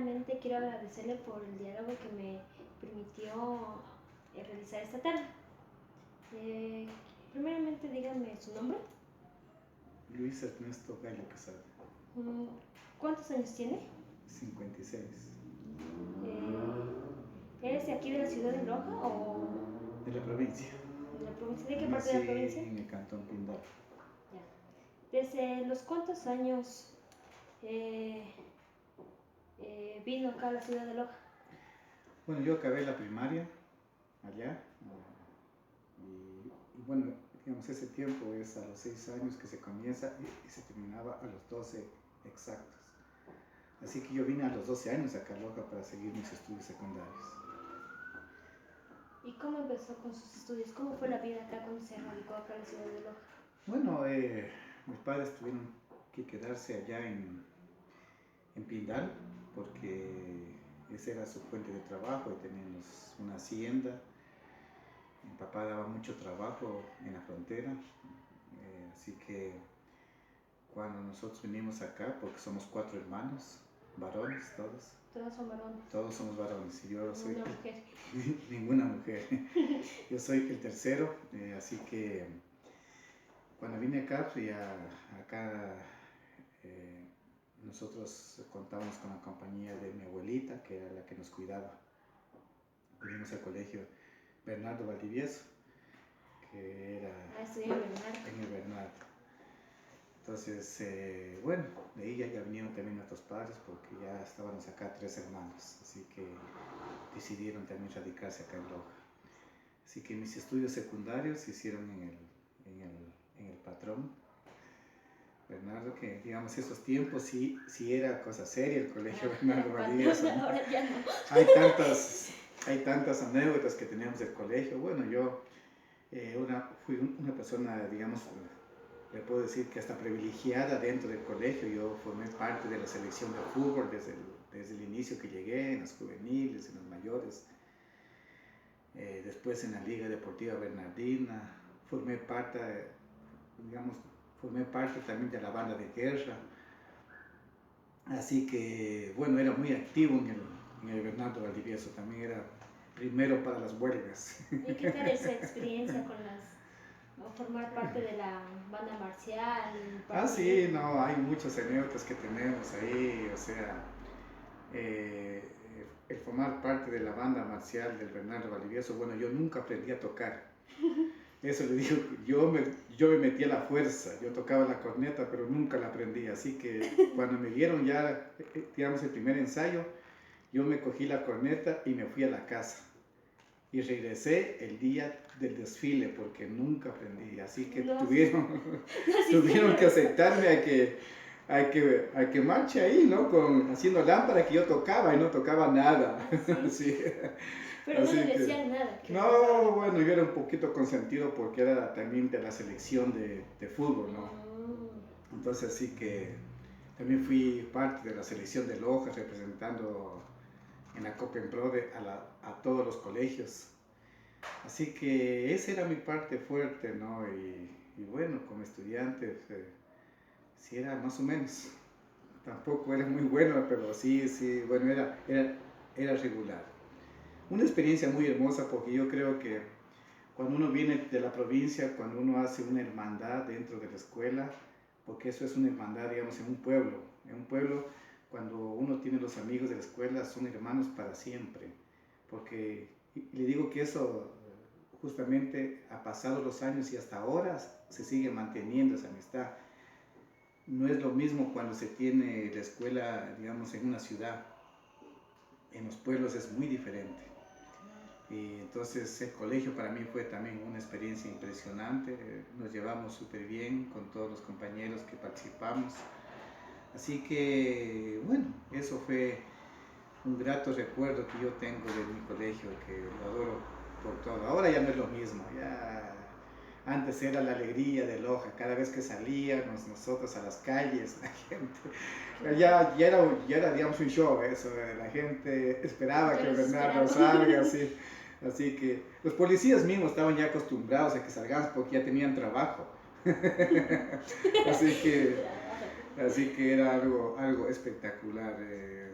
primeramente quiero agradecerle por el diálogo que me permitió realizar esta tarde. Eh, Primeramente, dígame su nombre. Luis Ernesto Gallo Quesada. ¿Cuántos años tiene? 56. ¿Eres de aquí de la ciudad de Loja o De la provincia. de la provincia? ¿De qué parte Nací de la provincia? en el cantón Pindal. Ya. ¿Desde los cuántos años vino acá a la ciudad de Loja? Bueno, yo acabé la primaria allá y bueno, digamos, ese tiempo es a los 6 años que se comienza y se terminaba a los 12 exactos. Así que yo vine a los 12 años acá a Loja para seguir mis estudios secundarios. ¿Y cómo empezó con sus estudios? ¿Cómo fue la vida acá cuando se radicó acá en la ciudad de Loja? Bueno, mis padres tuvieron que quedarse allá en Pindal porque esa era su fuente de trabajo y teníamos una hacienda. Mi papá daba mucho trabajo en la frontera, así que cuando nosotros vinimos acá, porque somos 4 hermanos, varones todos. Todos son varones. Todos somos varones y yo soy Ninguna mujer. ninguna mujer. Yo soy el tercero, así que cuando vine acá, nosotros contábamos con la compañía de mi abuelita, que era la que nos cuidaba. Vinimos al colegio Bernardo Valdivieso, que era en el Bernardo. Entonces, bueno, de ahí ya vinieron también nuestros padres porque ya estábamos acá 3 hermanos, así que decidieron también radicarse acá en Loja. Así que mis estudios secundarios se hicieron en el Patrón Bernardo, que digamos esos tiempos sí era cosa seria el colegio Bernardo Valdivieso, ¿no? Ahora ya no. Hay tantas anécdotas que tenemos del colegio. Bueno, yo fui una persona, digamos, le puedo decir que hasta privilegiada dentro del colegio. Yo formé parte de la selección de fútbol desde el inicio que llegué, en las juveniles, en las mayores. Después en la Liga Deportiva Bernardina, formé parte también de la banda de guerra. Así que, bueno, era muy activo en el Bernardo Valdivieso, también era primero para las huelgas. ¿Y qué tal esa experiencia formar parte de la banda marcial? Sí, no, hay muchas anécdotas que tenemos ahí, o sea, el formar parte de la banda marcial del Bernardo Valdivieso. Bueno, yo nunca aprendí a tocar. Eso le digo, yo me metí a la fuerza, yo tocaba la corneta, pero nunca la aprendí. Así que cuando me dieron ya, digamos, el primer ensayo, yo me cogí la corneta y me fui a la casa. Y regresé el día del desfile porque nunca aprendí. Así que tuvieron que aceptarme a que marche ahí, ¿no? Haciendo lámpara que yo tocaba y no tocaba nada. Sí. Pero así no le decían nada. No, bueno, yo era un poquito consentido porque era también de la selección de fútbol, ¿no? Entonces así que también fui parte de la selección de Loja, representando en la Copa en Pro a todos los colegios. Así que esa era mi parte fuerte, ¿no? Y bueno, como estudiante, sí era más o menos. Tampoco era muy bueno, pero sí, bueno, era regular. Una experiencia muy hermosa porque yo creo que cuando uno viene de la provincia, cuando uno hace una hermandad dentro de la escuela, porque eso es una hermandad, digamos, en un pueblo, cuando uno tiene los amigos de la escuela, son hermanos para siempre, porque le digo que eso justamente ha pasado los años y hasta ahora se sigue manteniendo esa amistad. No es lo mismo cuando se tiene la escuela, digamos, en una ciudad. En los pueblos es muy diferente. Y entonces el colegio para mí fue también una experiencia impresionante. Nos llevamos súper bien con todos los compañeros que participamos. Así que, bueno, eso fue un grato recuerdo que yo tengo de mi colegio, que lo adoro por todo. Ahora ya no es lo mismo. Antes era la alegría de Loja, cada vez que salíamos nosotros a las calles, la gente, ya era digamos un show eso, la gente esperaba que Bernardo salga, así que los policías mismos estaban ya acostumbrados a que salgamos porque ya tenían trabajo, así que Así que era algo espectacular.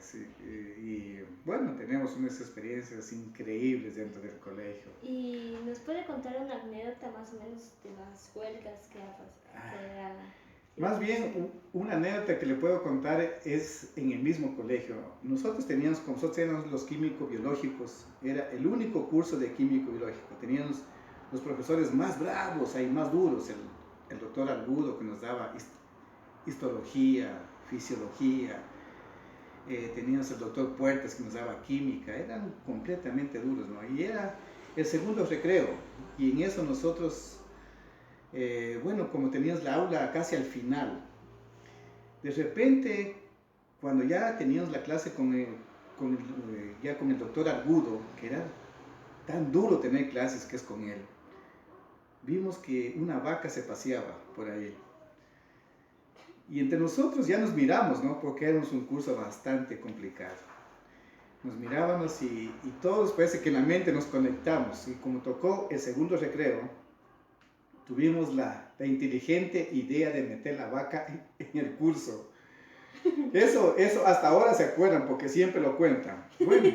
Sí, y bueno, tenemos unas experiencias increíbles dentro del colegio. ¿Y nos puede contar una anécdota más o menos de las huelgas que ha pasado? Más bien, una anécdota que le puedo contar es en el mismo colegio. Como nosotros éramos los químico-biológicos, era el único curso de químico-biológico. Teníamos los profesores más bravos, ahí más duros, el doctor Argudo que nos daba histología, fisiología, teníamos el doctor Puertas que nos daba química, eran completamente duros, ¿no? Y era el segundo recreo, y en eso nosotros, bueno, como teníamos la aula casi al final, de repente, cuando ya teníamos la clase ya con el doctor Argudo, que era tan duro tener clases que es con él, vimos que una vaca se paseaba por ahí. Y entre nosotros ya nos miramos, ¿no? Porque éramos un curso bastante complicado. Nos mirábamos y todos parece que en la mente nos conectamos. Y como tocó el segundo recreo, tuvimos la inteligente idea de meter la vaca en el curso. Eso hasta ahora se acuerdan porque siempre lo cuentan. Bueno,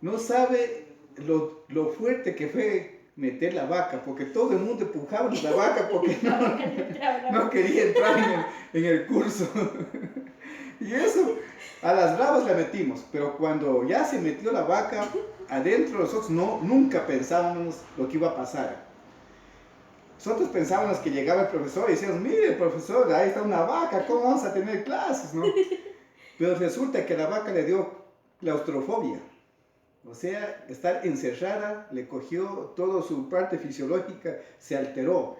no sabe lo fuerte que fue meter la vaca, porque todo el mundo empujaba la vaca porque no quería entrar en el curso. Y eso, a las bravas la metimos, pero cuando ya se metió la vaca, adentro nosotros nunca pensábamos lo que iba a pasar. Nosotros pensábamos que llegaba el profesor y decíamos, mire profesor, ahí está una vaca, ¿cómo vamos a tener clases? ¿No? Pero resulta que la vaca le dio claustrofobia. O sea, estar encerrada le cogió toda su parte fisiológica, se alteró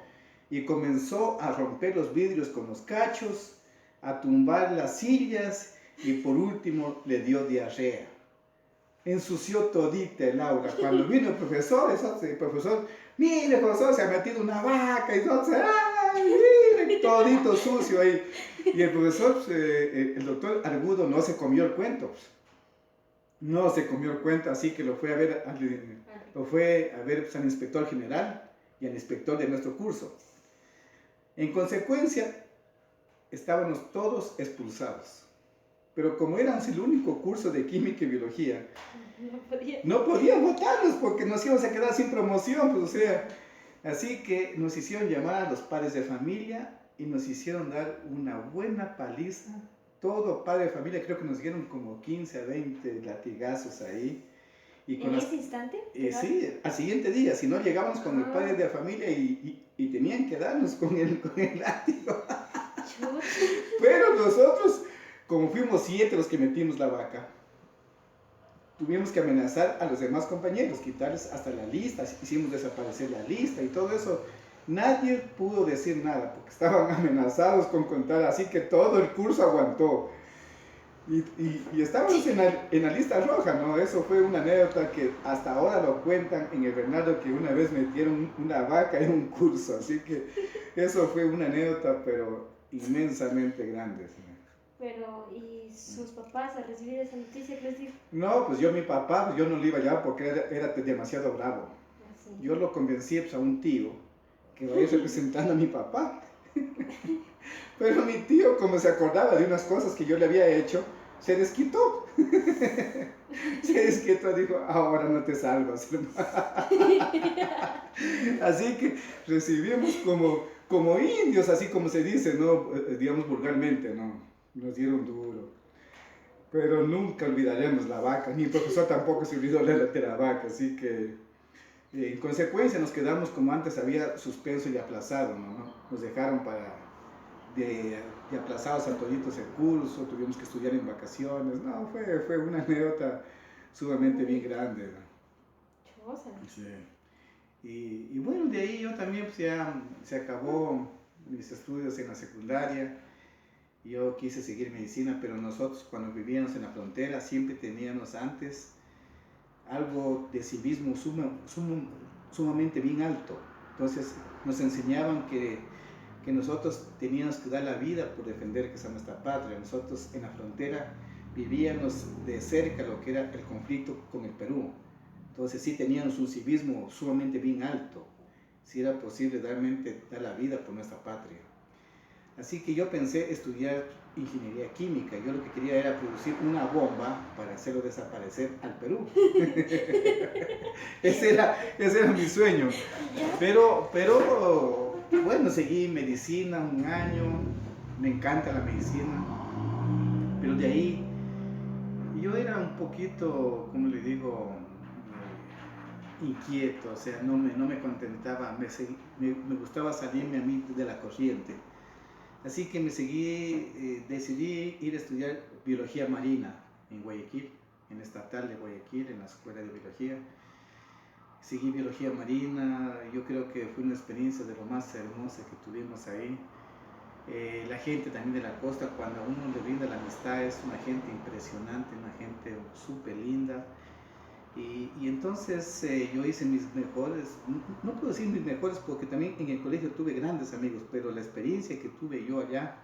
y comenzó a romper los vidrios con los cachos, a tumbar las sillas y por último le dio diarrea. Ensució todita el aula. Cuando vino el profesor, mire profesor, se ha metido una vaca y entonces, ¡ay, mire! Todito sucio ahí. Y el profesor, el doctor Argudo no se comió el cuento. No se comió el cuento, así que lo fue a ver pues, al inspector general y al inspector de nuestro curso. En consecuencia, estábamos todos expulsados. Pero como éramos el único curso de química y biología, no podían votarnos porque nos íbamos a quedar sin promoción, pues, o sea, así que nos hicieron llamar a los padres de familia y nos hicieron dar una buena paliza. Todo padre de familia, creo que nos dieron como 15 a 20 latigazos ahí. Y ¿En ese instante? Sí, al siguiente día, si no llegábamos con el padre de familia y tenían que darnos con el látigo. Pero nosotros, como fuimos 7 los que metimos la vaca, tuvimos que amenazar a los demás compañeros, quitarles hasta la lista, hicimos desaparecer la lista y todo eso. Nadie pudo decir nada porque estaban amenazados con contar, así que todo el curso aguantó. Y estábamos en la lista roja, ¿no? Eso fue una anécdota que hasta ahora lo cuentan en el Bernardo, que una vez metieron una vaca en un curso, así que eso fue una anécdota, pero inmensamente grande. ¿Sí? Pero, ¿y sus papás al recibir esa noticia qué les dijo? No, pues yo mi papá, pues yo no lo iba a llevar porque era demasiado bravo. Así. Yo lo convencí pues, a un tío que vaya representando a mi papá. Pero mi tío, como se acordaba de unas cosas que yo le había hecho, se desquitó. Se desquitó, dijo, ahora no te salvas. Así que recibimos como indios, así como se dice, ¿no? Digamos vulgarmente, ¿no? Nos dieron duro. Pero nunca olvidaremos la vaca, ni el profesor tampoco se olvidó de la vaca, así que en consecuencia nos quedamos como antes había suspenso y aplazado, ¿no? Nos dejaron de aplazados a toditos el curso, tuvimos que estudiar en vacaciones, no, fue una anécdota sumamente bien grande, ¿no? Sí. Y bueno, de ahí yo también pues ya se acabó mis estudios en la secundaria. Yo quise seguir medicina, pero nosotros cuando vivíamos en la frontera siempre teníamos antes algo de civismo sumamente bien alto. Entonces nos enseñaban que nosotros teníamos que dar la vida por defender que es nuestra patria. Nosotros en la frontera vivíamos de cerca lo que era el conflicto con el Perú. Entonces sí teníamos un civismo sumamente bien alto. Sí era posible realmente dar la vida por nuestra patria. Así que yo pensé estudiar ingeniería química. Yo lo que quería era producir una bomba para hacerlo desaparecer al Perú. ese era mi sueño. Pero bueno, seguí medicina un año. Me encanta la medicina. Pero de ahí yo era un poquito, como le digo, inquieto. O sea, no me contentaba. Me gustaba salirme a mí de la corriente. Así que decidí ir a estudiar biología marina en Guayaquil, en la estatal de Guayaquil, en la escuela de biología. Seguí biología marina, yo creo que fue una experiencia de lo más hermosa que tuvimos ahí. La gente también de la costa, cuando a uno le brinda la amistad, es una gente impresionante, una gente súper linda. Y entonces yo hice mis mejores, no puedo decir mis mejores porque también en el colegio tuve grandes amigos, pero la experiencia que tuve yo allá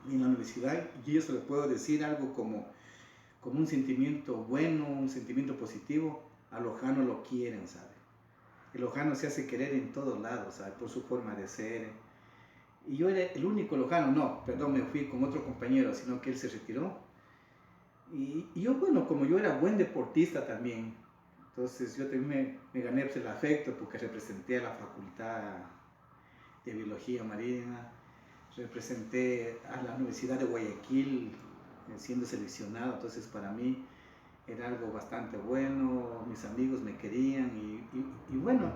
en la universidad, y eso le puedo decir algo como un sentimiento bueno, un sentimiento positivo, a lojano lo quieren, ¿sabe? El lojano se hace querer en todos lados, ¿sabe? Por su forma de ser. Y yo era el único lojano, me fui con otro compañero, sino que él se retiró. Y yo, bueno, como yo era buen deportista también, entonces yo también me gané el afecto porque representé a la Facultad de Biología Marina, representé a la Universidad de Guayaquil siendo seleccionado, entonces para mí era algo bastante bueno, mis amigos me querían y bueno,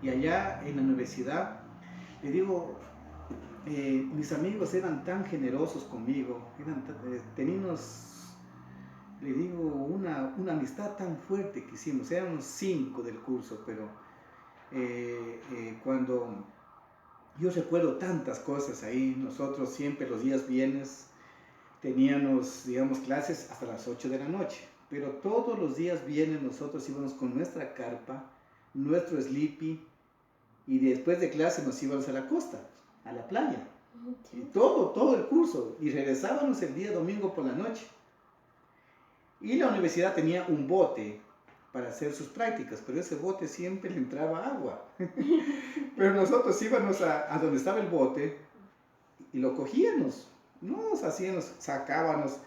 y allá en la universidad, le digo, mis amigos eran tan generosos conmigo, teníamos, le digo, una amistad tan fuerte que hicimos, éramos 5 del curso, pero cuando yo recuerdo tantas cosas ahí, nosotros siempre los días viernes teníamos, digamos, clases hasta las 8 de la noche, pero todos los días viernes nosotros íbamos con nuestra carpa, nuestro sleepy, y después de clase nos íbamos a la costa, a la playa, y todo el curso, y regresábamos el día domingo por la noche. Y la universidad tenía un bote para hacer sus prácticas, pero ese bote siempre le entraba agua. Pero nosotros íbamos a donde estaba el bote y lo cogíamos, sacábamos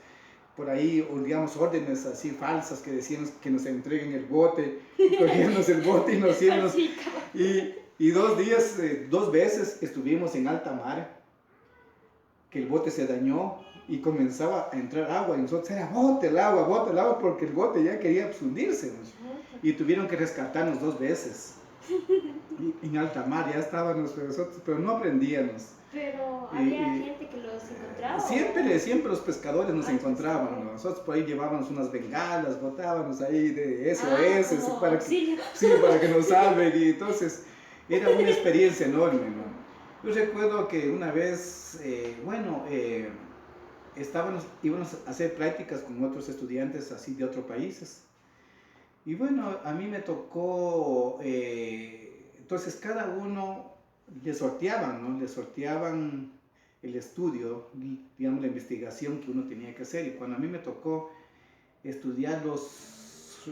por ahí, digamos, órdenes así falsas que decíamos que nos entreguen el bote, y cogíamos el bote y nos íbamos. Y 2 veces estuvimos en alta mar, que el bote se dañó y comenzaba a entrar agua y nosotros era bote el agua porque el bote ya quería hundirse, ¿no? Y tuvieron que rescatarnos 2 veces y en alta mar ya estábamos nosotros, pero no aprendíamos. Pero había gente que los encontraba. Siempre los pescadores nos encontraban, ¿no? Nosotros por ahí llevábamos unas bengalas, botábamos ahí de SOS para que nos salven, y entonces era una experiencia enorme, ¿no? Yo recuerdo que una vez, íbamos a hacer prácticas con otros estudiantes así de otros países. Y bueno, a mí me tocó, entonces cada uno le sorteaban, ¿no? Le sorteaban el estudio, digamos, la investigación que uno tenía que hacer. Y cuando a mí me tocó estudiar los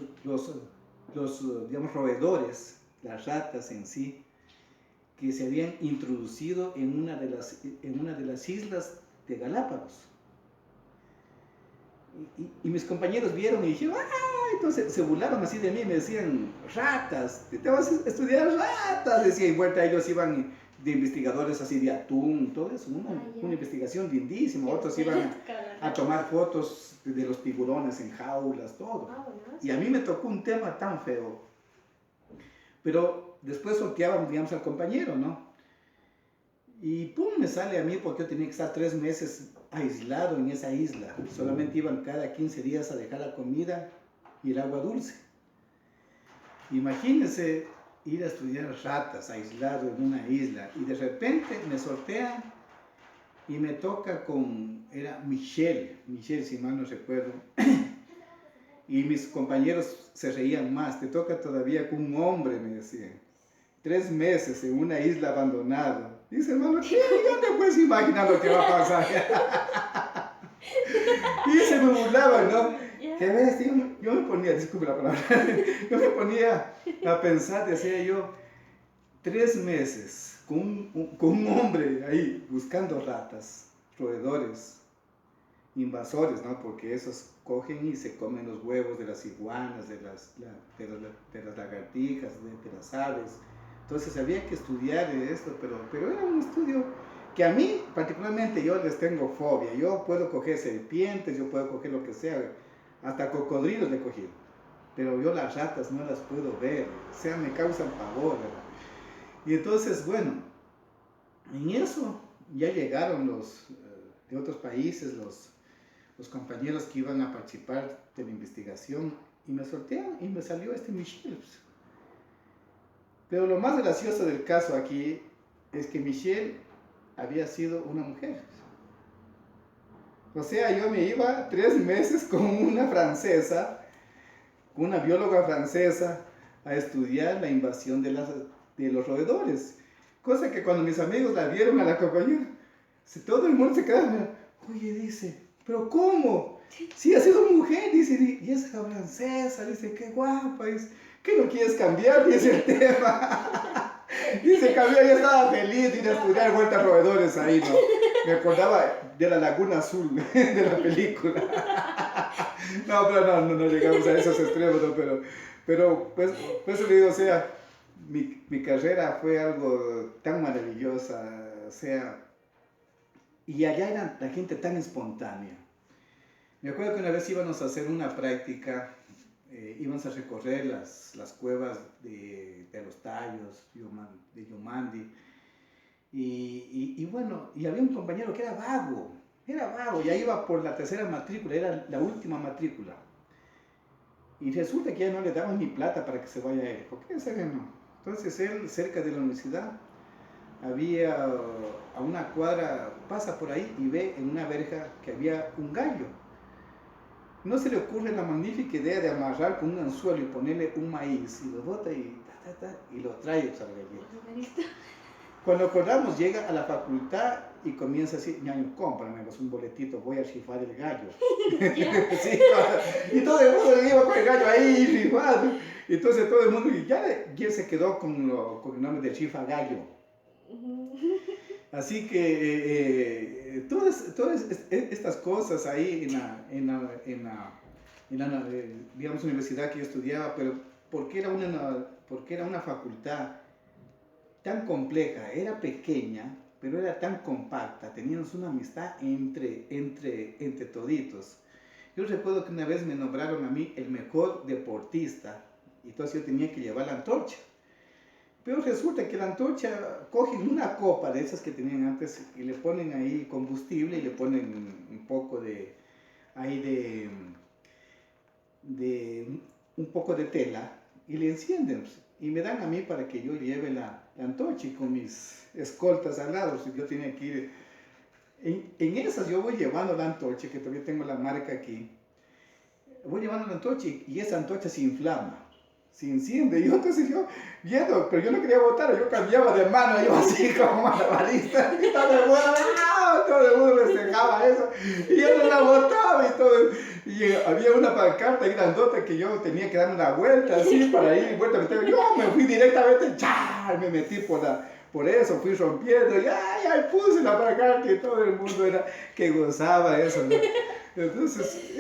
digamos, roedores, las ratas en sí, que se habían introducido en una de las islas de Galápagos. Y mis compañeros vieron y dijeron, entonces se burlaron así de mí, me decían, ratas, te vas a estudiar ratas, decía, y vuelta ellos iban de investigadores así de atún, todo eso, una investigación lindísima, otros iban a tomar fotos de los tiburones en jaulas, todo. Y a mí me tocó un tema tan feo, pero después sorteaban, digamos, al compañero, ¿no? Y pum, me sale a mí porque yo tenía que estar 3 meses aislado en esa isla. Solamente iban cada 15 días a dejar la comida y el agua dulce. Imagínense ir a estudiar ratas, aislado en una isla, y de repente me sortean y me toca era Michelle, si mal no recuerdo. Y mis compañeros se reían más, te toca todavía con un hombre, me decían. 3 meses en una isla abandonada. Dice, hermano, ¿qué? Ya te puedes imaginar lo que va a pasar. Y se me burlaban, ¿no? Que a veces yo me ponía, disculpe la palabra, yo me ponía a pensar, decía yo, 3 meses con un hombre ahí buscando ratas, roedores, invasores, ¿no? Porque esos cogen y se comen los huevos de las iguanas, de las lagartijas, de las aves. Entonces había que estudiar esto, pero era un estudio que a mí particularmente yo les tengo fobia. Yo puedo coger serpientes, yo puedo coger lo que sea, hasta cocodrilos le he cogido. Pero yo las ratas no las puedo ver, o sea, me causan pavor, ¿verdad? Y entonces, bueno, en eso ya llegaron los de otros países, los compañeros que iban a participar de la investigación y me sortearon y me salió este Michel. Pero lo más gracioso del caso aquí es que Michelle había sido una mujer. O sea, yo me iba 3 meses con una francesa, una bióloga francesa, a estudiar la invasión de los roedores. Cosa que cuando mis amigos la vieron a la compañera, todo el mundo se quedaba, oye, dice, ¿pero cómo? Sí, ha sido mujer, dice, y esa francesa, dice, qué guapa, dice, ¿qué no quieres cambiar? Dice el tema. Dice, cambió, yo estaba feliz de ir a estudiar vueltas roedores ahí, ¿no? Me acordaba de la Laguna Azul, de la película. No, pero no llegamos a esos extremos, ¿no? Pero pues le digo, o sea, mi carrera fue algo tan maravillosa, o sea, y allá era la gente tan espontánea. Me acuerdo que una vez íbamos a hacer una práctica, íbamos a recorrer las cuevas de los Tallos, de Yomandi, y bueno, y había un compañero que era vago, ya iba por la tercera matrícula, era la última matrícula. Y resulta que ya no le daban ni plata para que se vaya él. ¿Por qué? No. Entonces él, cerca de la universidad, había a una cuadra, pasa por ahí y ve en una verja que había un gallo. No se le ocurre la magnífica idea de amarrar con un anzuelo y ponerle un maíz, y lo bota y lo trae al gallito. Cuando acordamos, llega a la facultad y comienza así, ñaño, cómprame un boletito, voy a rifar el gallo. Sí, y todo el mundo iba con el gallo ahí rifado. Entonces todo el mundo, y ya se quedó con el nombre de rifa gallo. Así que todas estas cosas ahí en la digamos, universidad que yo estudiaba, pero porque era una facultad tan compleja, era pequeña, pero era tan compacta, teníamos una amistad entre toditos. Yo recuerdo que una vez me nombraron a mí el mejor deportista, y entonces yo tenía que llevar la antorcha. Pero resulta que la antorcha cogen una copa de esas que tenían antes y le ponen ahí combustible y le ponen un poco de un poco de tela y le encienden y me dan a mí para que yo lleve la antorcha y con mis escoltas al lado, si yo tenía que ir en esas. Yo voy llevando la antorcha, que todavía tengo la marca aquí, voy llevando la antorcha y esa antorcha se inflama, se enciende, y entonces yo viendo, pero yo no quería botar, yo cambiaba de mano, yo así como malabarista, y todo el mundo festejaba eso, y yo no la botaba y todo, y había una pancarta grandota que yo tenía que dar una vuelta así para ir, yo me fui directamente, me metí por eso, fui rompiendo, y ay, puse la pancarta y todo el mundo era que gozaba eso, ¿no? Entonces,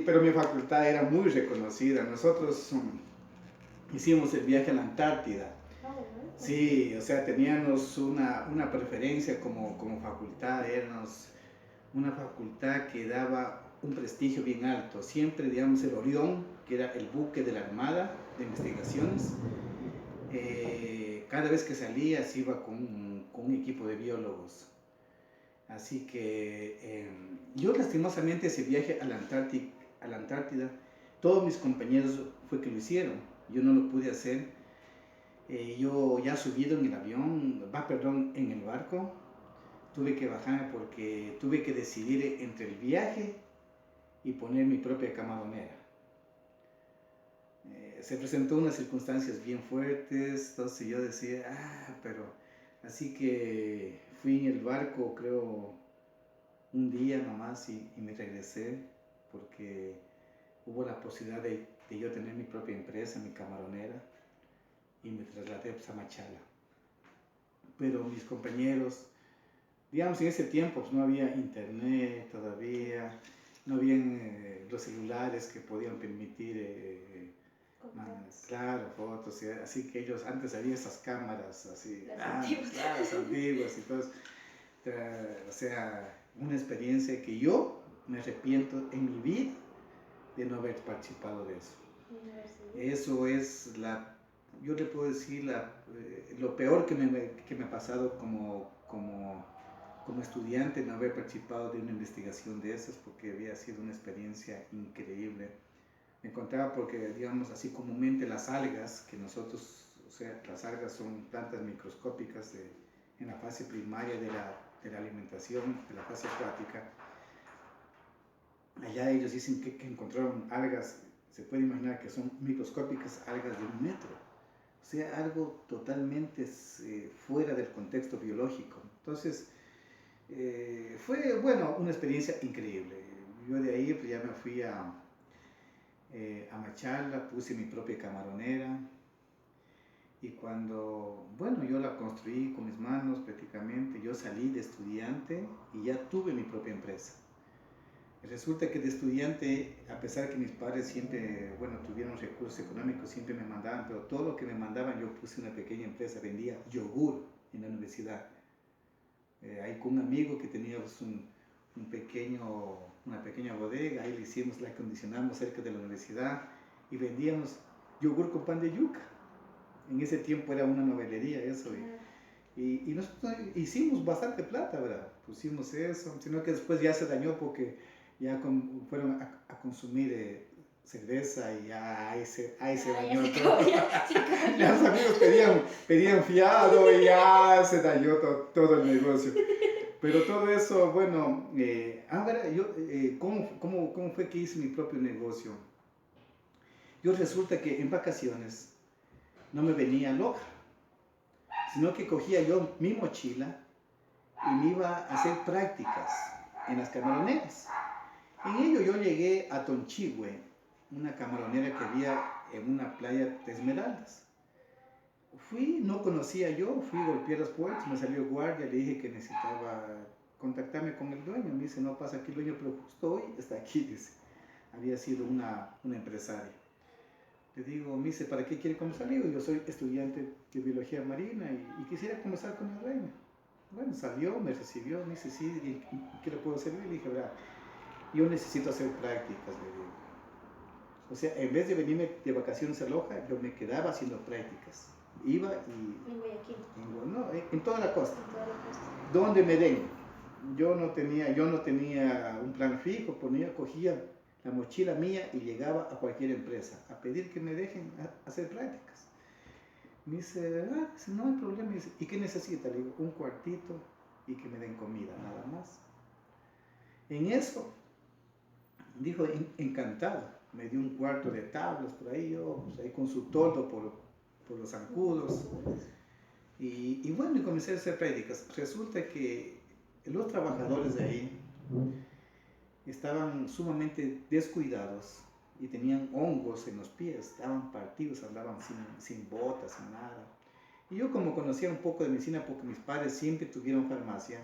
pero mi facultad era muy reconocida. Nosotros hicimos el viaje a la Antártida. Sí, o sea, teníamos una preferencia como facultad, éramos una facultad que daba un prestigio bien alto. Siempre, digamos, el Orión, que era el buque de la Armada de investigaciones, cada vez que salía se iba con un equipo de biólogos. Así que yo lastimosamente ese viaje a la Antártida, todos mis compañeros fue que lo hicieron, yo no lo pude hacer. Yo ya subido en el avión, en el barco, tuve que bajar porque tuve que decidir entre el viaje y poner mi propia camaronera. Se presentó unas circunstancias bien fuertes, entonces yo decía, pero así que fui en el barco, creo, un día nomás y me regresé porque hubo la posibilidad de yo tener mi propia empresa, mi camaronera, y me trasladé a Machala. pero mis compañeros, digamos, en ese tiempo pues, no había internet todavía, no habían los celulares que podían permitir, claro, fotos, así que ellos, antes había esas cámaras así, las antiguas y todo, o sea, una experiencia que yo me arrepiento en mi vida de no haber participado de eso. Eso es yo le puedo decir lo peor que me ha pasado como estudiante, no haber participado de una investigación de esas, porque había sido una experiencia increíble. Me encontraba porque, digamos, así comúnmente las algas, que nosotros, o sea, las algas son plantas microscópicas en la fase primaria de la alimentación, de la fase acuática. Allá ellos dicen que encontraron algas, se puede imaginar que son microscópicas algas de 1 metro. O sea, algo totalmente fuera del contexto biológico. Entonces, fue, bueno, una experiencia increíble. Yo de ahí pues, ya me fui a Machala, puse mi propia camaronera. Y cuando, bueno, yo la construí con mis manos prácticamente, yo salí de estudiante y ya tuve mi propia empresa. Resulta que de estudiante, a pesar que mis padres siempre, bueno, tuvieron recursos económicos, siempre me mandaban, pero todo lo que me mandaban, yo puse una pequeña empresa, vendía yogur en la universidad. Ahí con un amigo que teníamos una pequeña bodega, ahí la acondicionamos cerca de la universidad y vendíamos yogur con pan de yuca. En ese tiempo era una novelería eso. Y nosotros hicimos bastante plata, ¿verdad? Pusimos eso, sino que después ya se dañó porque ya fueron a consumir cerveza y ya ahí se dañó todo. Ya los amigos pedían fiado y ya se dañó todo el negocio. Pero todo eso, bueno, ahora ¿cómo fue que hice mi propio negocio? Yo resulta que en vacaciones no me venía loca, sino que cogía yo mi mochila y me iba a hacer prácticas en las camaroneras. En ello yo llegué a Tonchihue, una camaronera que había en una playa de Esmeraldas. No conocía yo, golpeé las puertas, me salió el guardia, le dije que necesitaba contactarme con el dueño. Me dice, no pasa aquí el dueño, pero justo hoy está aquí, dice. Había sido una empresaria. Le digo, me dice, ¿para qué quiere conversar? Le digo, yo soy estudiante de biología marina y quisiera conversar con el dueño. Bueno, salió, me recibió, me dice, sí, ¿qué le puedo servir? Le dije, verdad, yo necesito hacer prácticas, le digo. O sea, en vez de venirme de vacaciones a Loja, yo me quedaba haciendo prácticas. Iba y... ¿En Guayaquil? En toda la costa. En toda la costa. Donde me den. Yo no tenía un plan fijo, cogía la mochila mía y llegaba a cualquier empresa a pedir que me dejen hacer prácticas. Me dice, no hay problema. Me dice, ¿y qué necesita? Le digo, un cuartito y que me den comida, nada más. En eso, dijo, encantado. Me dio un cuarto de tablas por ahí, yo, pues, ahí con su toldo por los zancudos. Y bueno, y comencé a hacer prácticas. Resulta que los trabajadores de ahí estaban sumamente descuidados y tenían hongos en los pies, estaban partidos, andaban sin botas, sin nada. Y yo, como conocía un poco de medicina porque mis padres siempre tuvieron farmacia,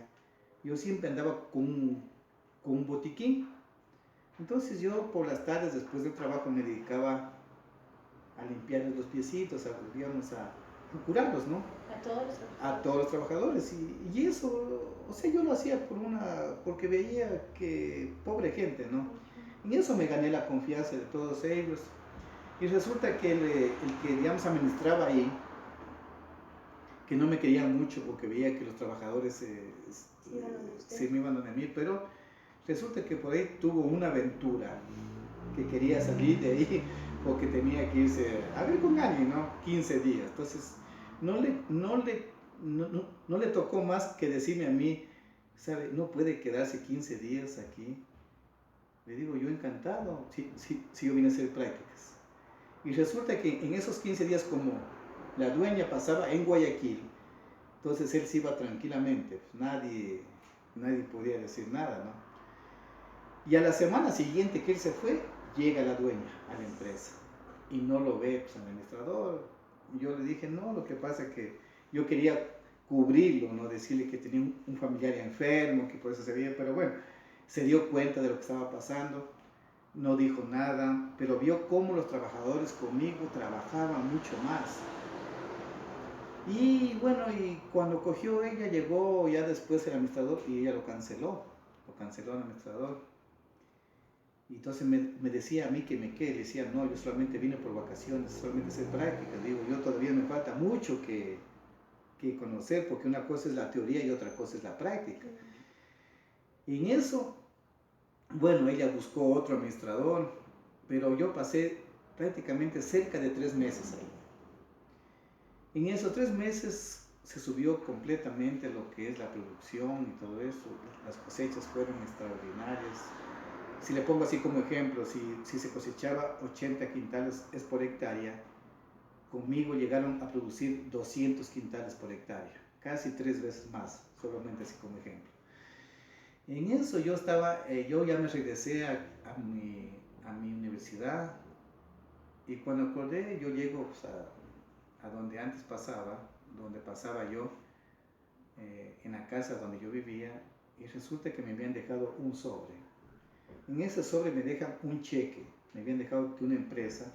yo siempre andaba con un botiquín. Entonces yo por las tardes después del trabajo me dedicaba a limpiarles los piecitos, a curarlos, ¿no? A todos los trabajadores. Y eso, o sea, yo lo hacía porque veía que pobre gente, ¿no? En eso me gané la confianza de todos ellos. Y resulta que el que, digamos, administraba ahí, que no me quería mucho porque veía que los trabajadores se me iban a mí, pero resulta que por ahí tuvo una aventura, que quería salir de ahí porque tenía que irse a ver con alguien, ¿no? 15 días. Entonces, no le tocó más que decirme a mí, ¿sabe? No puede quedarse 15 días aquí. Le digo, yo encantado, si yo vine a hacer prácticas. Y resulta que en esos 15 días, como la dueña pasaba en Guayaquil, entonces él se iba tranquilamente, pues nadie podía decir nada, ¿no? Y a la semana siguiente que él se fue, llega la dueña a la empresa y no lo ve, pues, el administrador. Yo le dije, no, lo que pasa es que yo quería cubrirlo, no decirle que tenía un familiar enfermo, que por eso se veía, pero bueno, se dio cuenta de lo que estaba pasando, no dijo nada, pero vio cómo los trabajadores conmigo trabajaban mucho más. Y bueno, y cuando cogió ella, llegó ya después el administrador y ella lo canceló el administrador. Y entonces me decía a mí que me quede, le decía, no, yo solamente vine por vacaciones, solamente hacer prácticas, digo, yo todavía me falta mucho que conocer, porque una cosa es la teoría y otra cosa es la práctica. Y en eso, bueno, ella buscó otro administrador, pero yo pasé prácticamente cerca de 3 meses ahí. En esos 3 meses se subió completamente lo que es la producción y todo eso, las cosechas fueron extraordinarias. Si le pongo así como ejemplo, si se cosechaba 80 quintales es por hectárea, conmigo llegaron a producir 200 quintales por hectárea, casi 3 veces más, solamente así como ejemplo. En eso yo ya me regresé a mi universidad, y cuando acordé yo llego pues, a donde antes donde pasaba yo, en la casa donde yo vivía, y resulta que me habían dejado un sobre. En ese sobre me dejan un cheque, me habían dejado de una empresa,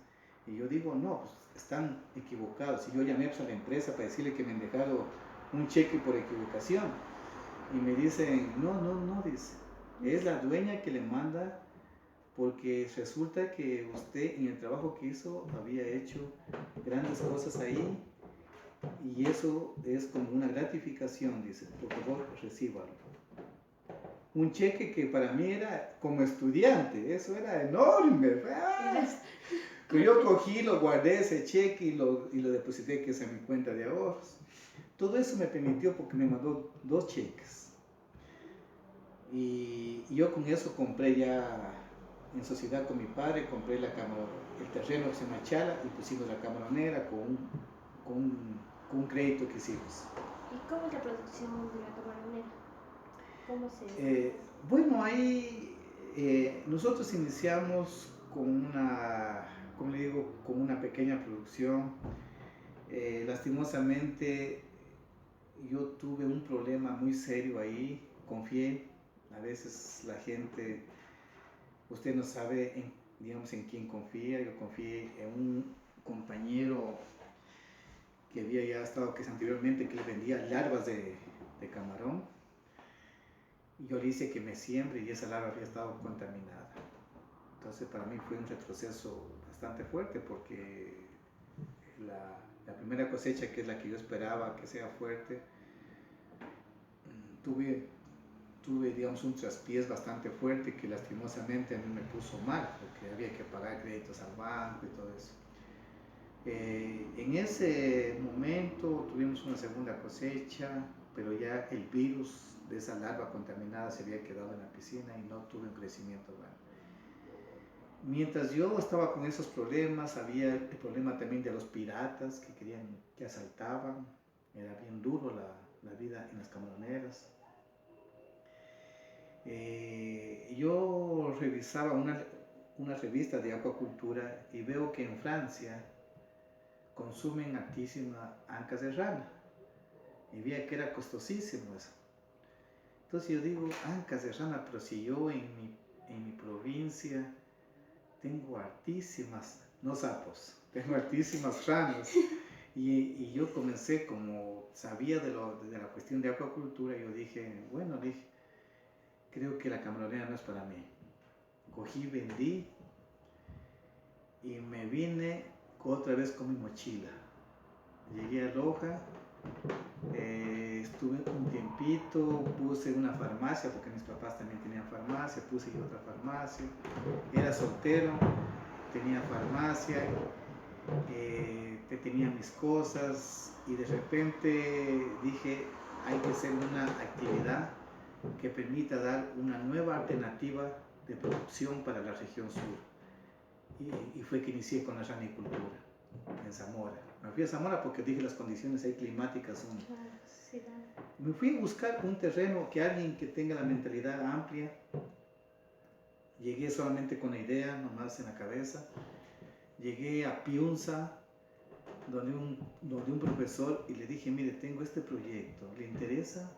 y yo digo, no, pues están equivocados. Y yo llamé pues, a la empresa para decirle que me han dejado un cheque por equivocación. Y me dicen, no, dice, es la dueña que le manda, porque resulta que usted en el trabajo que hizo había hecho grandes cosas ahí, y eso es como una gratificación, dice, por favor, recíbalo. Un cheque que para mí era como estudiante, eso era enorme. Pero yo cogí, lo guardé ese cheque y lo deposité que es en mi cuenta de ahorros. Todo eso me permitió porque me mandó 2 cheques. Y yo con eso compré ya, en sociedad con mi padre, compré el terreno que se llama Chala, y pusimos la camaronera con un crédito que hicimos. ¿Y cómo es la producción de la camaronera? ¿Cómo se...? Bueno, ahí nosotros iniciamos con como le digo, con una pequeña producción. Lastimosamente, yo tuve un problema muy serio ahí, confié. A veces la gente, usted no sabe, digamos, en quién confía. Yo confié en un compañero que había ya estado anteriormente, que le vendía larvas de camarón. Y yo le hice que me siembre, y esa larva había estado contaminada. Entonces para mí fue un retroceso bastante fuerte, porque la primera cosecha, que es la que yo esperaba que sea fuerte, tuve digamos un traspiés bastante fuerte que lastimosamente a mí me puso mal, porque había que pagar créditos al banco y todo eso. En ese momento tuvimos una segunda cosecha, pero ya el virus de esa larva contaminada se había quedado en la piscina y no tuve un crecimiento bueno. Mientras yo estaba con esos problemas, había el problema también de los piratas que asaltaban. Era bien duro la vida en las camaroneras. Yo revisaba una revista de acuacultura y veo que en Francia consumen altísimas ancas de rana, y veía que era costosísimo eso. Entonces yo digo, ancas de rana, pero si yo en mi provincia tengo altísimas, no sapos, tengo altísimas ranas. Y yo comencé, como sabía de la cuestión de acuacultura, yo dije, creo que la camaronera no es para mí. Cogí, vendí y me vine otra vez con mi mochila. Llegué a Loja, estuve un tiempito, puse una farmacia, porque mis papás también tenían farmacia, puse yo otra farmacia. Era soltero, tenía farmacia, tenía mis cosas, y de repente dije, hay que hacer una actividad que permita dar una nueva alternativa de producción para la región sur. Y fue que inicié con la ranicultura en Zamora. Me fui a Zamora porque dije, las condiciones ahí climáticas son... Me fui a buscar un terreno, alguien que tenga la mentalidad amplia. Llegué solamente con la idea nomás en la cabeza. Llegué a Piunza, donde un profesor y le dije, mire, tengo este proyecto, ¿le interesa?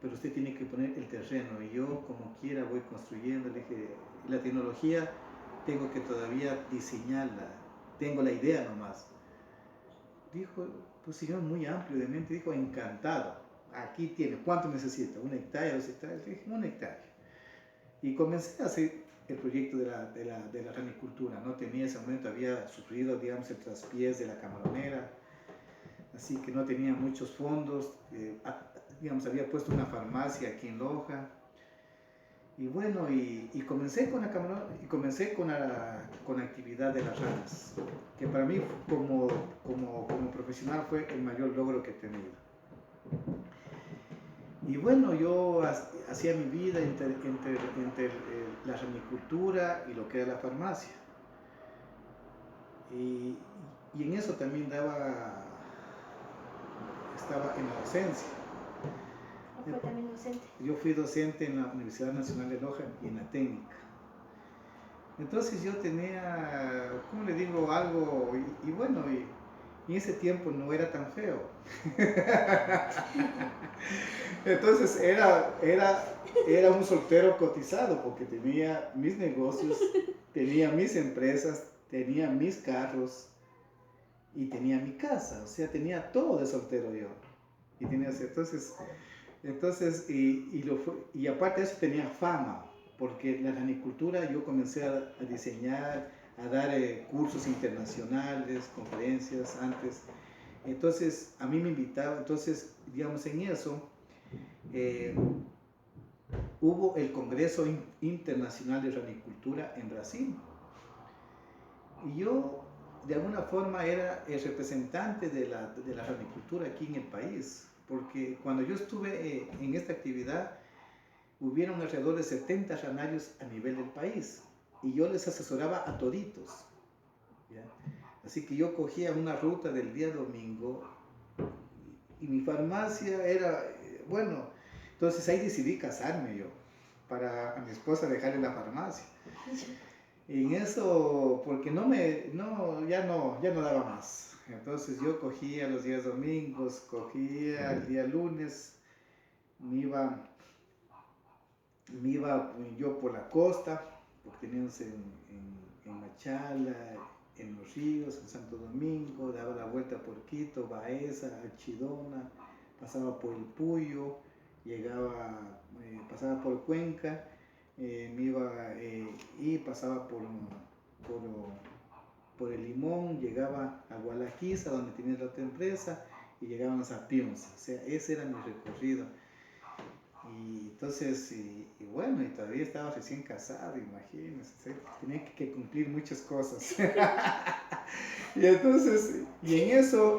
Pero usted tiene que poner el terreno y yo como quiera voy construyendo. Le dije, la tecnología tengo que todavía diseñarla, tengo la idea nomás. Dijo, pues señor, muy amplio de mente, dijo, encantado, aquí tiene, ¿cuánto necesita? ¿1 hectárea, 2 hectáreas? Le dije, 1 hectárea. Y comencé a hacer el proyecto de la ranicultura, ¿no? Tenía ese momento, había sufrido, digamos, el traspiés de la camaronera, así que no tenía muchos fondos, digamos, había puesto una farmacia aquí en Loja, y bueno, y comencé con la y comencé con la actividad de las ranas, que para mí como profesional fue el mayor logro que he tenido. Y bueno, yo hacía mi vida entre la ranicultura y lo que era la farmacia. Y en eso también estaba en la docencia. ¿O fue también docente? Yo fui docente en la Universidad Nacional de Loja y en la técnica. Entonces yo tenía, ¿cómo le digo? Algo, y bueno, y en ese tiempo no era tan feo. Entonces era un soltero cotizado porque tenía mis negocios, tenía mis empresas, tenía mis carros y tenía mi casa. O sea, tenía todo de soltero yo. Y tenía, entonces y aparte de eso tenía fama, porque la ranicultura yo comencé a diseñar, a dar cursos internacionales, conferencias antes. Entonces a mí me invitaba, entonces digamos en eso hubo el Congreso Internacional de Ranicultura en Brasil. Y yo de alguna forma era el representante de la ranicultura aquí en el país, porque cuando yo estuve en esta actividad, hubieron alrededor de 70 ranarios a nivel del país, y yo les asesoraba a toditos, ¿ya? Así que yo cogía una ruta del día domingo, y mi farmacia era, bueno, entonces ahí decidí casarme yo, para a mi esposa dejarle la farmacia. Y en eso, porque ya no daba más. Entonces yo cogía los días domingos, cogía el día lunes, me iba yo por la costa, porque teníamos en Machala, en Los Ríos, en Santo Domingo, daba la vuelta por Quito, Baeza, Archidona, pasaba por el Puyo, pasaba por Cuenca, me iba y pasaba por el Limón, llegaba a Gualaquiza, donde tenía la otra empresa, y llegábamos a Piunza. O sea, ese era mi recorrido. Y entonces, y bueno, y todavía estaba recién casado, imagínense, tenía que cumplir muchas cosas. Y entonces, y en eso,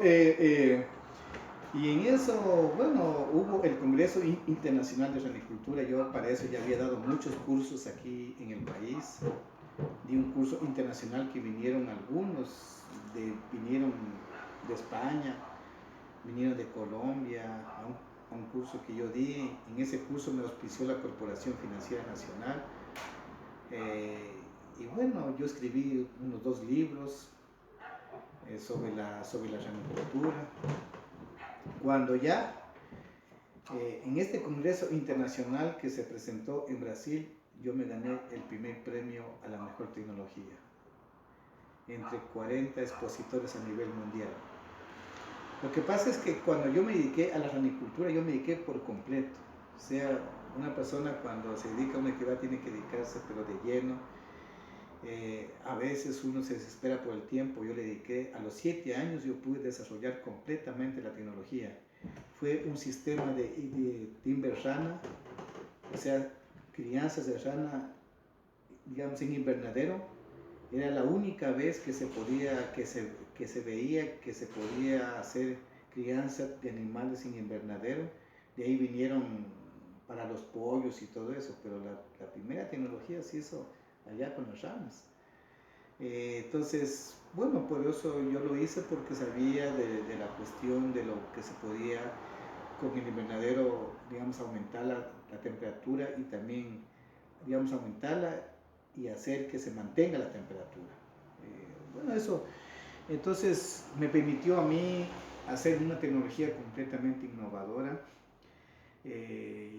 bueno, hubo el Congreso Internacional de Ranicultura. Yo para eso ya había dado muchos cursos aquí en el país. Di un curso internacional que vinieron algunos, vinieron de España, vinieron de Colombia, a un curso que yo di. En ese curso me auspició la Corporación Financiera Nacional. Y bueno, yo escribí unos 2 libros sobre la ranicultura. Cuando ya en este congreso internacional que se presentó en Brasil, yo me gané el primer premio a la mejor tecnología entre 40 expositores a nivel mundial. Lo que pasa es que cuando yo me dediqué a la ranicultura, yo me dediqué por completo. O sea, una persona cuando se dedica a una actividad tiene que dedicarse pero de lleno. A veces uno se desespera por el tiempo. Yo le dediqué, a los 7 años yo pude desarrollar completamente la tecnología. Fue un sistema de inverrana, o sea, crianzas de rana, digamos, en invernadero. Era la única vez que se veía que se podía hacer crianza de animales en invernadero. De ahí vinieron para los pollos y todo eso, pero la primera tecnología se hizo allá con las ranas. Entonces, bueno, por eso yo lo hice, porque sabía de la cuestión de lo que se podía con el invernadero, digamos, aumentar la temperatura, y también, digamos, aumentarla y hacer que se mantenga la temperatura. Bueno, eso Entonces me permitió a mí hacer una tecnología completamente innovadora.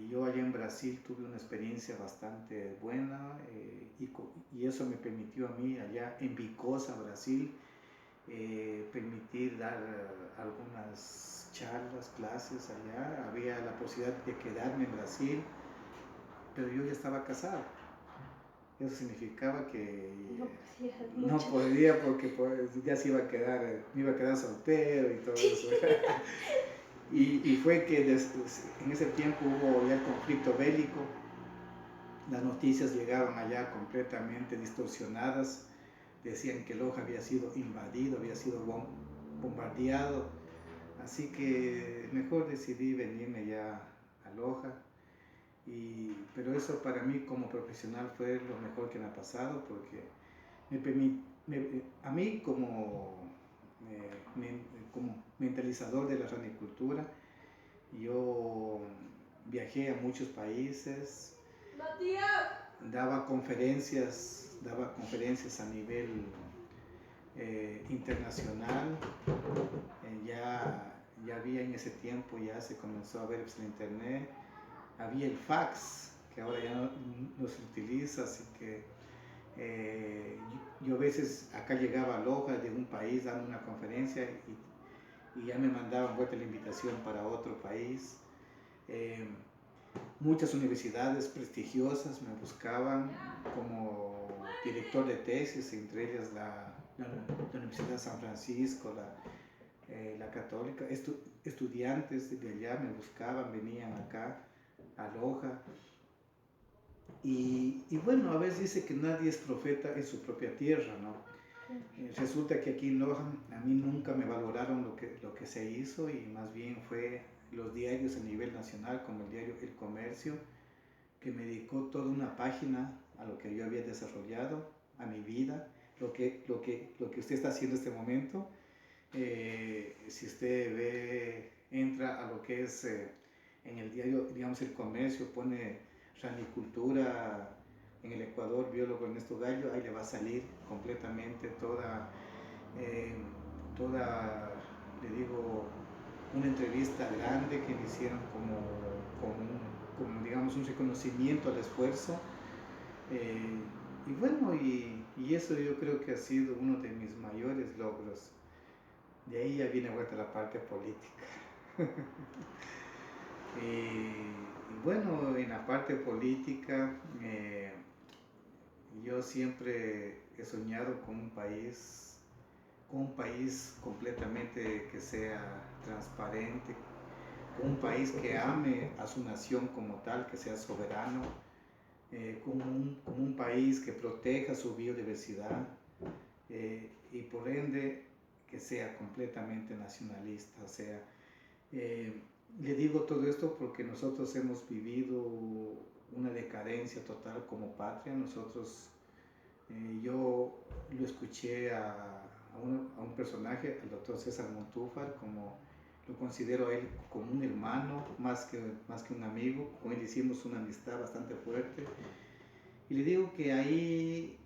Yo allá en Brasil tuve una experiencia bastante buena y eso me permitió a mí allá en Vicosa, Brasil, permitir dar algunas charlas, clases allá. Había la posibilidad de quedarme en Brasil, pero yo ya estaba casado. Eso significaba que no podía porque pues, ya se iba a quedar, me iba a quedar soltero y todo eso. y fue que en ese tiempo hubo ya el conflicto bélico, las noticias llegaban allá completamente distorsionadas, decían que Loja había sido invadido, había sido bombardeado, así que mejor decidí venirme ya a Loja. Pero eso para mí como profesional fue lo mejor que me ha pasado porque a mí como mentalizador de la ranicultura, yo viajé a muchos países, daba conferencias a nivel internacional. Ya había en ese tiempo, ya se comenzó a ver pues, en internet, había el fax, que ahora ya no se utiliza, así que yo a veces acá llegaba a Loja de un país dando una conferencia y ya me mandaban vuelta la invitación para otro país. Muchas universidades prestigiosas me buscaban como director de tesis, entre ellas la Universidad de San Francisco, la Católica. Estudiantes de allá me buscaban, venían acá a Loja. Y bueno, a veces dice que nadie es profeta en su propia tierra, ¿no? Resulta que aquí en Loja a mí nunca me valoraron lo que se hizo y más bien fue los diarios a nivel nacional, como el diario El Comercio, que me dedicó toda una página a lo que yo había desarrollado, a mi vida, lo que usted está haciendo en este momento. Si usted entra a lo que es en el diario, digamos, El Comercio, pone ranicultura en el Ecuador, biólogo Ernesto Gallo, ahí le va a salir completamente toda, le digo, una entrevista grande que me hicieron como digamos, un reconocimiento al esfuerzo. Y bueno, y eso yo creo que ha sido uno de mis mayores logros. De ahí ya viene vuelta la parte política. Y bueno, en la parte política, yo siempre he soñado con un país completamente que sea transparente, con un país que ame a su nación como tal, que sea soberano, como un país que proteja su biodiversidad y por ende que sea completamente nacionalista. O sea, le digo todo esto porque nosotros hemos vivido una decadencia total como patria. Nosotros, yo lo escuché a un personaje, al doctor César Montúfar, como lo considero a él como un hermano, más que un amigo. Con él hicimos una amistad bastante fuerte. Y le digo que ahí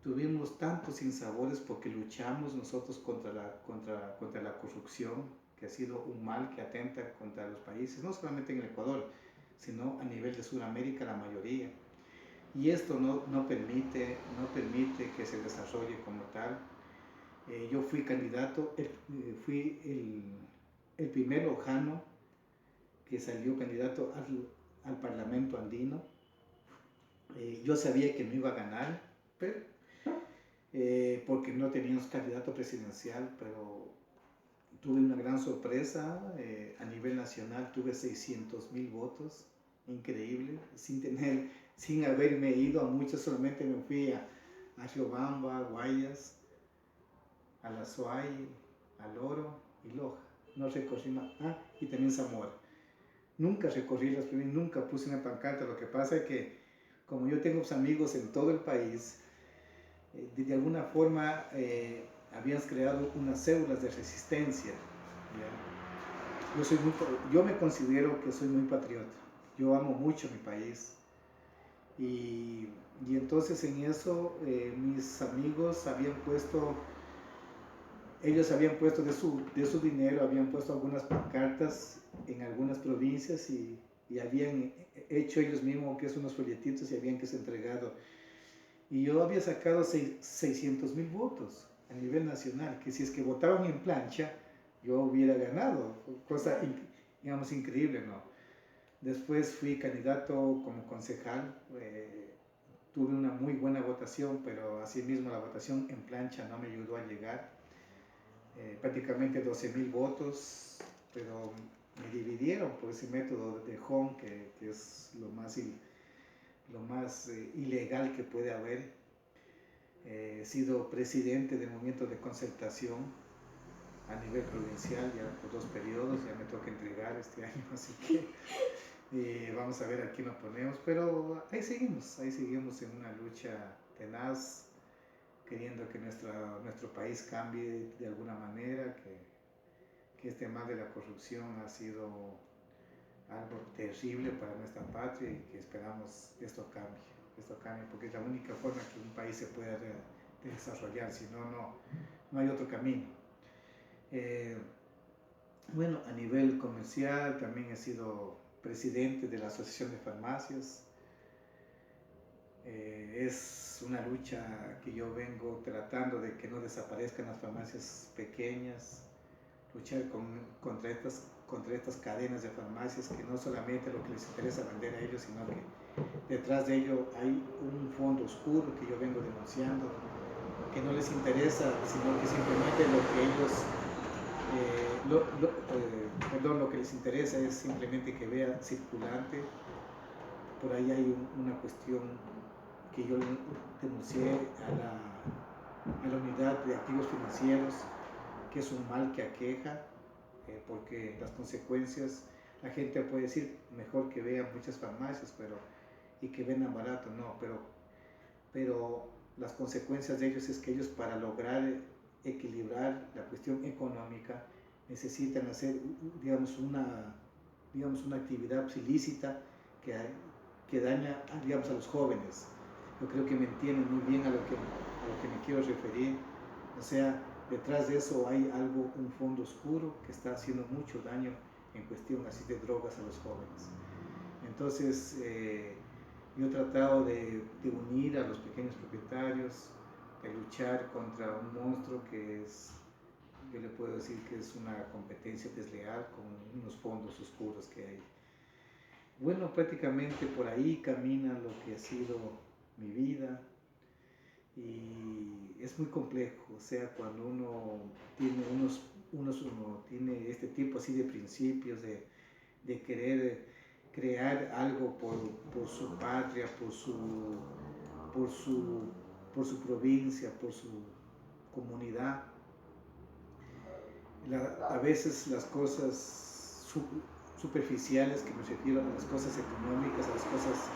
tuvimos tantos sinsabores porque luchamos nosotros contra la corrupción, que ha sido un mal que atenta contra los países, no solamente en el Ecuador, sino a nivel de Sudamérica la mayoría. Y esto no permite que se desarrolle como tal. Yo fui candidato, fui el primer lojano que salió candidato al Parlamento andino. Yo sabía que no iba a ganar, pero, porque no teníamos candidato presidencial, pero tuve una gran sorpresa. A nivel nacional tuve 600,000 votos, increíble, sin haberme ido a muchos, solamente me fui a Riobamba, a Guayas, a La Suay, a Loro y Loja. No recorrí más. Y también Zamora. Nunca recorrí las primeras, nunca puse una pancarta. Lo que pasa es que como yo tengo amigos en todo el país, de alguna forma habían creado unas células de resistencia. Yo me considero que soy muy patriota. Yo amo mucho mi país. Y entonces en eso mis amigos habían puesto ellos habían puesto de su dinero, habían puesto algunas pancartas en algunas provincias y habían hecho ellos mismos que es unos folletitos y habían que ser entregado. Y yo había sacado 600,000 votos a nivel nacional, que si es que votaban en plancha, yo hubiera ganado, cosa, digamos, increíble, ¿no? Después fui candidato como concejal, tuve una muy buena votación, pero asimismo la votación en plancha no me ayudó a llegar. Prácticamente 12,000 votos, pero me dividieron por ese método de Home, que es lo más ilegal que puede haber. He sido presidente del movimiento de concertación a nivel provincial ya por 2 periodos, ya me toca entregar este año, así que vamos a ver a quién nos ponemos, pero ahí seguimos en una lucha tenaz, queriendo que nuestro país cambie de alguna manera, que este mal de la corrupción ha sido algo terrible para nuestra patria y que esperamos esto cambie, porque es la única forma que un país se pueda desarrollar, si no, no hay otro camino. Bueno, a nivel comercial también he sido presidente de la Asociación de Farmacias. Es una lucha que yo vengo tratando de que no desaparezcan las farmacias pequeñas, luchar contra estas cadenas de farmacias que no solamente lo que les interesa vender a ellos, sino que detrás de ello hay un fondo oscuro que yo vengo denunciando, que no les interesa, sino que simplemente lo que les interesa es simplemente que vea circulante. Por ahí hay una cuestión que yo denuncié a la unidad de activos financieros, que es un mal que aqueja, porque las consecuencias, la gente puede decir mejor que vean muchas farmacias y que vendan barato, no, pero las consecuencias de ellos es que ellos, para lograr equilibrar la cuestión económica, necesitan hacer, digamos, una actividad ilícita que daña, digamos, a los jóvenes. Yo creo que me entienden muy bien a lo que me quiero referir. O sea, detrás de eso hay un fondo oscuro que está haciendo mucho daño en cuestión así de drogas a los jóvenes. Entonces, yo he tratado de unir a los pequeños propietarios, de luchar contra un monstruo que es, yo le puedo decir que es una competencia desleal con unos fondos oscuros que hay. Bueno, prácticamente por ahí camina lo que ha sido mi vida y es muy complejo. O sea, cuando uno tiene uno tiene este tipo así de principios de querer crear algo por su patria, por su provincia, por su comunidad. A veces las cosas superficiales, que me refiero a las cosas económicas, a las cosas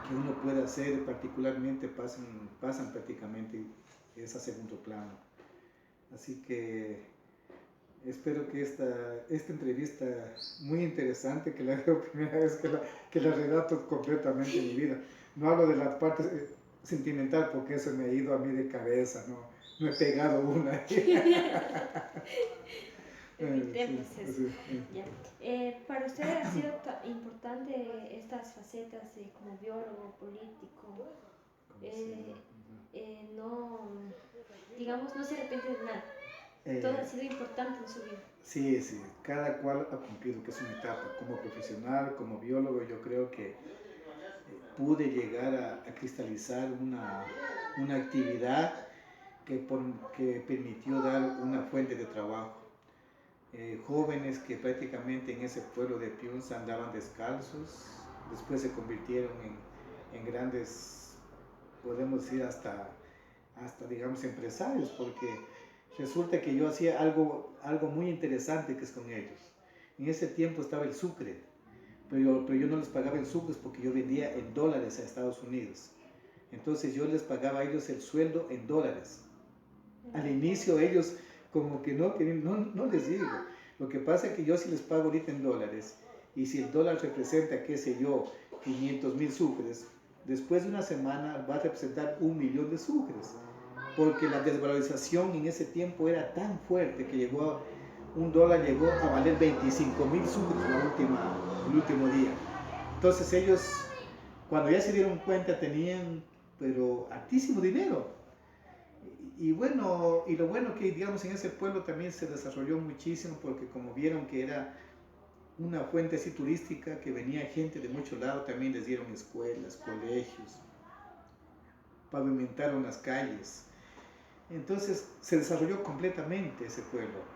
que uno puede hacer particularmente, pasan prácticamente a segundo plano. Así que espero que esta entrevista muy interesante, que la veo primera vez que la relato completamente en mi vida. No hablo de la parte sentimental porque eso me ha ido a mí de cabeza, no he pegado una. Evitemos eso. Ya. ¿Para usted ha sido importante estas facetas como biólogo, político? No, digamos, no se arrepiente de nada. Todo ha sido importante en su vida. Sí, cada cual ha cumplido que es una etapa. Como profesional, como biólogo, yo creo que pude llegar a cristalizar una actividad que permitió dar una fuente de trabajo. Jóvenes que prácticamente en ese pueblo de Piunza andaban descalzos, después se convirtieron en grandes, podemos decir hasta digamos empresarios, porque resulta que yo hacía algo muy interesante que es con ellos. En ese tiempo estaba el sucre, pero yo no les pagaba en sucres porque yo vendía en dólares a Estados Unidos. Entonces yo les pagaba a ellos el sueldo en dólares. Al inicio ellos como que no les digo. Lo que pasa es que yo si les pago ahorita en dólares, y si el dólar representa, qué sé yo, 500,000 sucres, después de una semana va a representar 1 millón de sucres. porque la desvalorización en ese tiempo era tan fuerte que un dólar llegó a valer 25.000 sucres el último día. Entonces ellos, cuando ya se dieron cuenta, tenían, pero altísimo dinero. Y bueno, y lo bueno que, digamos, en ese pueblo también se desarrolló muchísimo, porque como vieron que era una fuente así turística, que venía gente de muchos lados, también les dieron escuelas, colegios, pavimentaron las calles. Entonces se desarrolló completamente ese pueblo.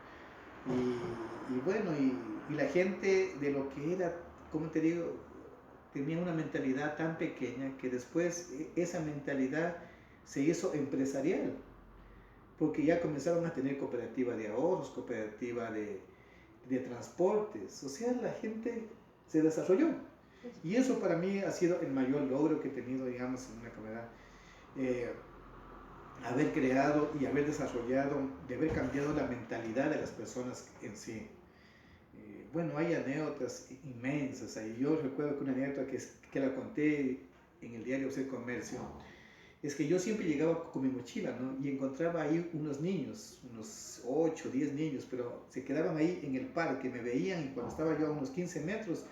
Y bueno, y la gente de lo que era, como te digo, tenía una mentalidad tan pequeña que después esa mentalidad se hizo empresarial, porque ya comenzaron a tener cooperativa de ahorros, cooperativa de transportes, o sea, la gente se desarrolló. Y eso para mí ha sido el mayor logro que he tenido, digamos, en una comunidad. Haber creado y haber desarrollado, de haber cambiado la mentalidad de las personas en sí. Bueno, hay anécdotas inmensas. Yo recuerdo que una anécdota que la conté en el diario El Comercio, es que yo siempre llegaba con mi mochila, ¿no? Y encontraba ahí unos niños, unos 8, 10 niños, pero se quedaban ahí en el parque, me veían, y cuando estaba yo a unos 15 metros,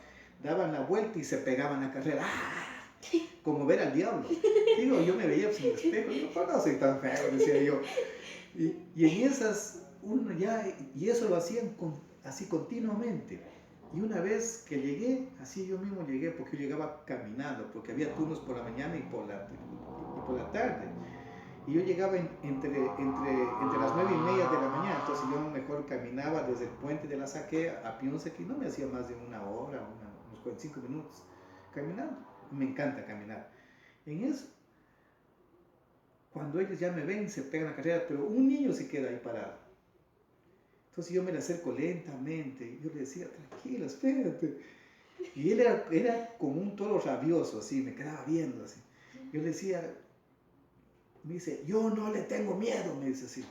daban la vuelta y se pegaban a carrera. ¡Ah! Como ver al diablo. Digo, yo me veía pues, en el espejo, digo, pues no soy tan feo, decía yo. Y en esas, uno ya, y eso lo hacían así continuamente. Y una vez que llegué, así yo mismo llegué, porque yo llegaba caminando, porque había turnos por la mañana y por la tarde. Y yo llegaba entre las 9:30 de la mañana, entonces yo mejor caminaba desde el puente de la Saquea a Pionce, que no me hacía más de una hora, unos 45 minutos caminando. Me encanta caminar. En eso, cuando ellos ya me ven, se pegan la carrera, pero un niño se queda ahí parado. Entonces yo me le acerco lentamente, yo le decía, tranquilo, espérate. Y él era como un toro rabioso, así, me quedaba viendo así. Yo le decía, me dice, yo no le tengo miedo, me dice así.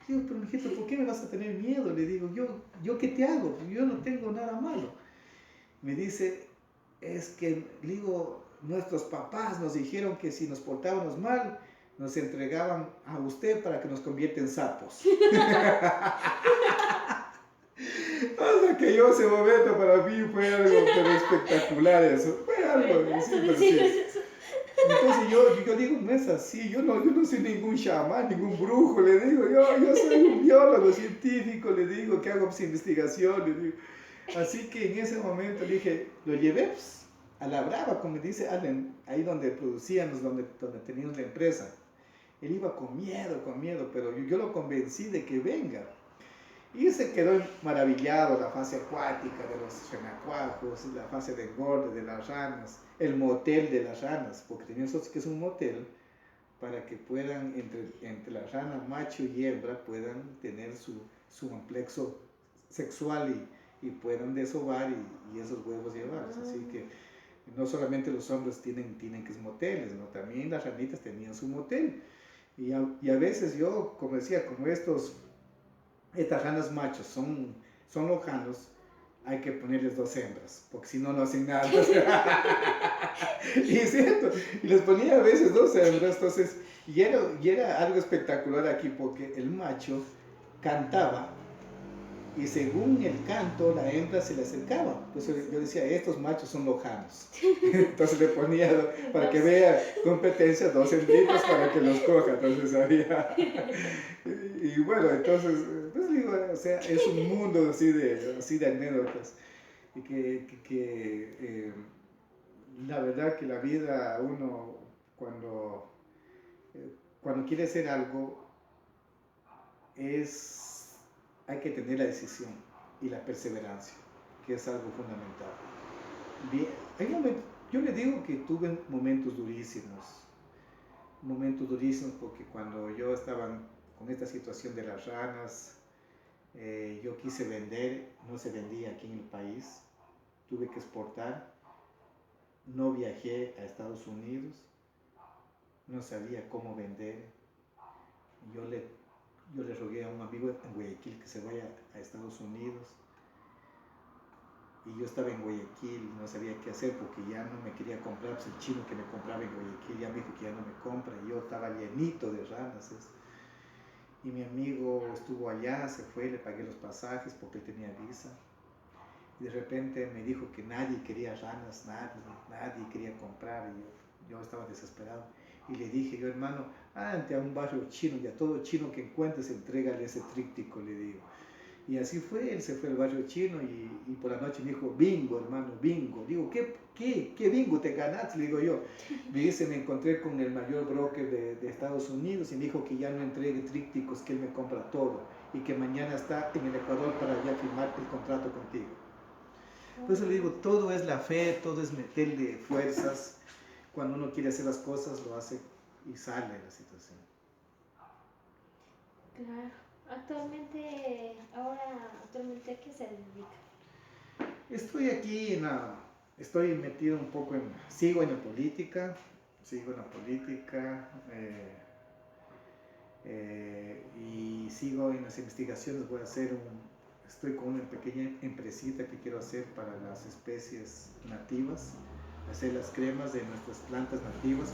Digo, pero mijito, ¿por qué me vas a tener miedo? Le digo, ¿yo qué te hago? Yo no tengo nada malo. Me dice, es que, le digo, nuestros papás nos dijeron que si nos portábamos mal, nos entregaban a usted para que nos convierta en sapos. O sea que yo ese momento para mí fue algo pero espectacular eso. Fue algo súper sí. Entonces yo digo, no es así, yo no soy ningún chamán, ningún brujo, le digo, yo soy un biólogo científico, le digo, que hago investigación, le digo. Así que en ese momento dije, lo llevé pues, a la brava, como dice Allen, ahí donde producíamos, donde teníamos la empresa. Él iba con miedo, pero yo lo convencí de que venga. Y se quedó maravillado, la fase acuática de los renacuajos, la fase de engorde de las ranas, el motel de las ranas, porque tenían nosotros que es un motel para que puedan, entre la rana macho y hembra, puedan tener su complexo sexual y puedan desovar y esos huevos llevarlos. Así que no solamente los hombres tienen que es moteles, ¿no? También las ranitas tenían su motel. Y a veces yo, como decía, como estas ranas machos son lojanos, hay que ponerles 2 hembras, porque si no, no hacen nada. Y es cierto, y les ponía a veces 2 hembras, entonces, y era algo espectacular aquí, porque el macho cantaba, y según el canto, la hembra se le acercaba. Entonces yo decía, estos machos son lojanos. Entonces le ponía, para que vea competencia, 2 hembritas para que los coja. Entonces había... Y bueno, entonces, pues digo, o sea, es un mundo así de anécdotas. Y la verdad que la vida, uno, cuando quiere hacer algo, hay que tener la decisión y la perseverancia, que es algo fundamental. Bien, yo le digo que tuve momentos durísimos porque cuando yo estaba con esta situación de las ranas, yo quise vender, no se vendía aquí en el país, tuve que exportar, no viajé a Estados Unidos, no sabía cómo vender. Yo le rogué a un amigo en Guayaquil que se vaya a Estados Unidos. y yo estaba en Guayaquil y no sabía qué hacer porque ya no me quería comprar, pues el chino que me compraba en Guayaquil ya me dijo que ya no me compra y yo estaba llenito de ranas. Y mi amigo estuvo allá, se fue, le pagué los pasajes porque él tenía visa. Y de repente me dijo que nadie quería ranas, nadie quería comprar y yo estaba desesperado. Y le dije yo, hermano, ante a un barrio chino y a todo chino que encuentres, entrégale ese tríptico, le digo. Y así fue, él se fue al barrio chino y por la noche me dijo, bingo, hermano, bingo. Digo, ¿qué bingo te ganaste? Le digo yo. Me dice, me encontré con el mayor broker de Estados Unidos y me dijo que ya no entregue trípticos, que él me compra todo y que mañana está en el Ecuador para ya firmar el contrato contigo. Por eso le digo, todo es la fe, todo es meterle fuerzas. Cuando uno quiere hacer las cosas, lo hace y sale de la situación. Claro. Actualmente, ¿a qué se dedica? Estoy aquí, estoy metido un poco sigo en la política, y sigo en las investigaciones. Estoy con una pequeña empresita que quiero hacer para las especies nativas, hacer las cremas de nuestras plantas nativas,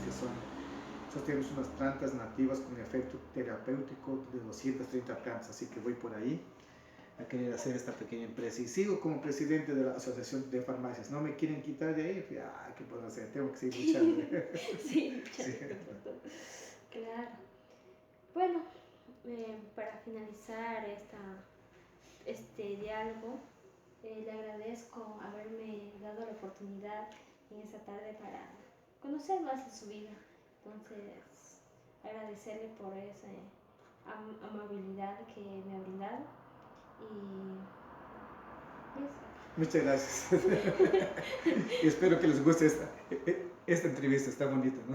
nosotros tenemos unas plantas nativas con efecto terapéutico de 230 plantas, así que voy por ahí a querer hacer esta pequeña empresa y sigo como presidente de la Asociación de Farmacias. No me quieren quitar de ahí, ¿qué puedo hacer? Tengo que seguir luchando. Sí, claro. Bueno, para finalizar este diálogo, le agradezco haberme dado la oportunidad en esta tarde para conocer más de su vida. Entonces, agradecerle por esa amabilidad que me ha brindado y eso. Muchas gracias. Y espero que les guste esta entrevista, está bonita, ¿no?